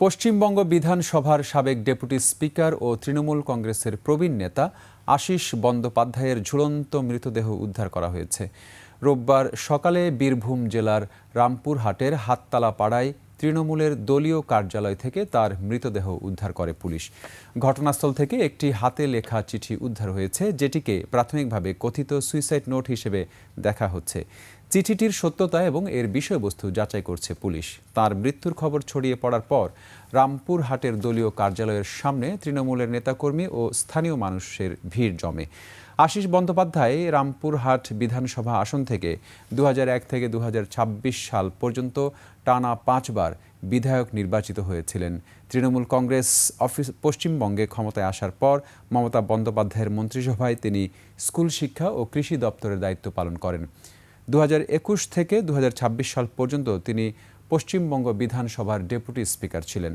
পশ্চিমবঙ্গ বিধানসভার সাবেক deputy speaker ও তৃণমূল কংগ্রেসের প্রবীণ নেতা আশীষ বন্দ্যোপাধ্যায়ের ঝুলন্ত মৃতদেহ উদ্ধার করা হয়েছে। রোববার সকালে বীরভূম জেলার রামপুরহাটের হাততলা পাড়ায় তৃণমূলের দলীয় কার্যালয় থেকে তার মৃতদেহ উদ্ধার করে পুলিশ। ঘটনাস্থল থেকে একটি হাতে লেখা চিঠি উদ্ধার হয়েছে, যেটিকে প্রাথমিকভাবে কথিত সুইসাইড নোট হিসেবে দেখা হচ্ছে। চিঠিটির সত্যতা এবং এর বিষয়বস্তু যাচাই করছে পুলিশ। তার মৃত্যুর খবর ছড়িয়ে পড়ার পর রামপুরহাটের দলীয় কার্যালয়ের সামনে তৃণমূলের নেতাকর্মী ও স্থানীয় মানুষের ভিড় জমে। আশীষ বন্দ্যোপাধ্যায় রামপুরহাট বিধানসভা আসন থেকে 2001 থেকে 2026 সাল পর্যন্ত টানা 5 বার বিধায়ক নির্বাচিত হয়েছিলেন। তৃণমূল কংগ্রেস পশ্চিমবঙ্গে ক্ষমতায় আসার পর মমতা বন্দ্যোপাধ্যায়ের মন্ত্রিসভায় তিনি স্কুল শিক্ষা ও কৃষি দপ্তরের দায়িত্ব পালন করেন। 2021 থেকে 2026 সাল পর্যন্ত তিনি পশ্চিমবঙ্গ বিধানসভার ডেপুটি স্পিকার ছিলেন।